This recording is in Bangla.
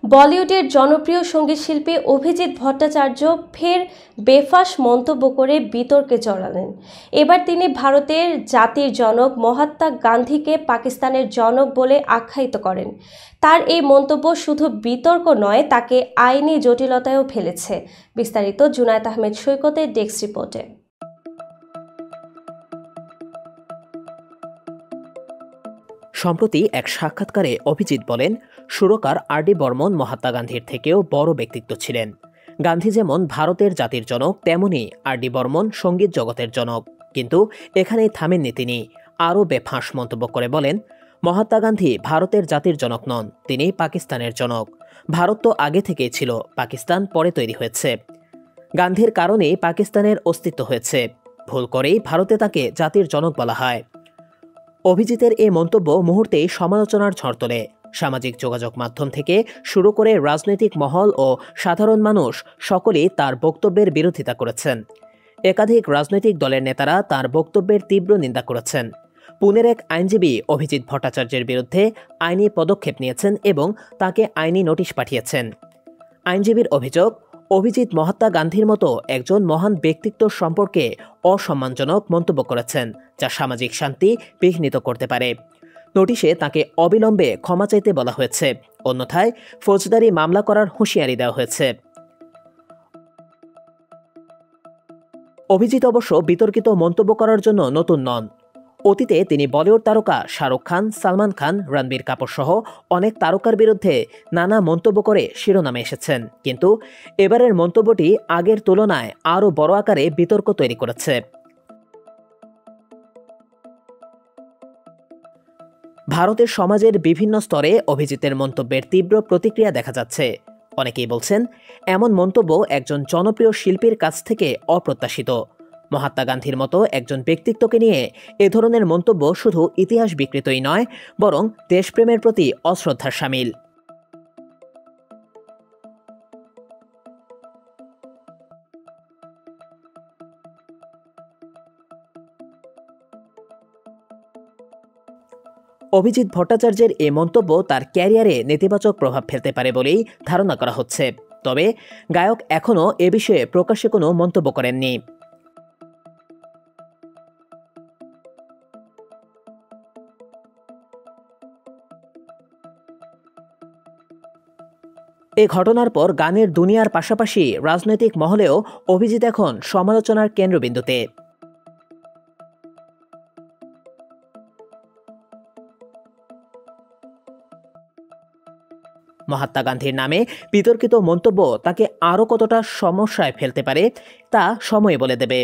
বলিউডের জনপ্রিয় সঙ্গীতশিল্পী অভিজিৎ ভট্টাচার্য ফের বেফাঁস মন্তব্য করে বিতর্কে জড়ালেন। এবার তিনি ভারতের জাতির জনক মহাত্মা গান্ধীকে পাকিস্তানের জনক বলে আখ্যায়িত করেন। তার এই মন্তব্য শুধু বিতর্ক নয়, তাকে আইনি জটিলতায়ও ফেলেছে। বিস্তারিত জুনায়েদ আহমেদ সৈকতের ডেস্ক রিপোর্টে। সম্প্রতি এক সাক্ষাৎকারে অভিজিৎ বলেন, সুরকার আর.ডি. বর্মন মহাত্মা গান্ধীর থেকেও বড় ব্যক্তিত্ব ছিলেন। গান্ধী যেমন ভারতের জাতির জনক, তেমনি আর.ডি. বর্মন সঙ্গীত জগতের জনক। কিন্তু এখানেই থামেননি তিনি। আরও বেফাঁস মন্তব্য করে বলেন, মহাত্মা গান্ধী ভারতের জাতির জনক নন, তিনি পাকিস্তানের জনক। ভারত তো আগে থেকেই ছিল, পাকিস্তান পরে তৈরি হয়েছে। গান্ধীর কারণেই পাকিস্তানের অস্তিত্ব হয়েছে। ভুল করেই ভারতে তাকে জাতির জনক বলা হয়। অভিজিতের এই মন্তব্য মুহূর্তেই সমালোচনার ঝড় তোলে। সামাজিক যোগাযোগ মাধ্যম থেকে শুরু করে রাজনৈতিক মহল ও সাধারণ মানুষ সকলেই তার বক্তব্যের বিরোধিতা করেছেন। একাধিক রাজনৈতিক দলের নেতারা তার বক্তব্যের তীব্র নিন্দা করেছেন। পুনের এক আইনজীবী অভিজিৎ ভট্টাচার্যের বিরুদ্ধে আইনি পদক্ষেপ নিয়েছেন এবং তাকে আইনি নোটিশ পাঠিয়েছেন। আইনজীবীর অভিযোগ, অভিজিৎ মহাত্মা গান্ধীর মতো একজন মহান ব্যক্তিত্ব সম্পর্কে অসম্মানজনক মন্তব্য করেছেন, যা সামাজিক শান্তি বিঘ্নিত করতে পারে। নোটিশে তাকে অবিলম্বে ক্ষমা চাইতে বলা হয়েছে, অন্যথায় ফৌজদারি মামলা করার হুঁশিয়ারি দেওয়া হয়েছে। অভিজিৎ অবশ্য বিতর্কিত মন্তব্য করার জন্য নতুন নন। অতীতে তিনি বলিউড তারকা শাহরুখ খান, সালমান খান, রণবীর কাপুর সহ অনেক তারকার বিরুদ্ধে নানা মন্তব্য করে শিরোনামে এসেছেন। কিন্তু এবারের মন্তব্যটি আগের তুলনায় আরও বড় আকারে বিতর্ক তৈরি করেছে। ভারতের সমাজের বিভিন্ন স্তরে অভিজিতের মন্তব্যের তীব্র প্রতিক্রিয়া দেখা যাচ্ছে। অনেকেই বলছেন, এমন মন্তব্য একজন জনপ্রিয় শিল্পীর কাছ থেকে অপ্রত্যাশিত। মহাত্মা গান্ধীর মতো একজন ব্যক্তিত্বকে নিয়ে এ ধরনের মন্তব্য শুধু ইতিহাস বিকৃতই নয়, বরং দেশপ্রেমের প্রতি অশ্রদ্ধার শামিল। অভিজিৎ ভট্টাচার্যের এই মন্তব্য তার ক্যারিয়ারে নেতিবাচক প্রভাব ফেলতে পারে বলেই ধারণা করা হচ্ছে। তবে গায়ক এখনও এ বিষয়ে প্রকাশ্যে কোনো মন্তব্য করেননি। এ ঘটনার পর গানের দুনিয়ার পাশাপাশি রাজনৈতিক মহলেও অভিজিৎ এখন সমালোচনার কেন্দ্রবিন্দুতে। মহাত্মা গান্ধীর নামে বিতর্কিত মন্তব্য তাকে আরও কতটা সমস্যায় ফেলতে পারে তা সময় বলে দেবে।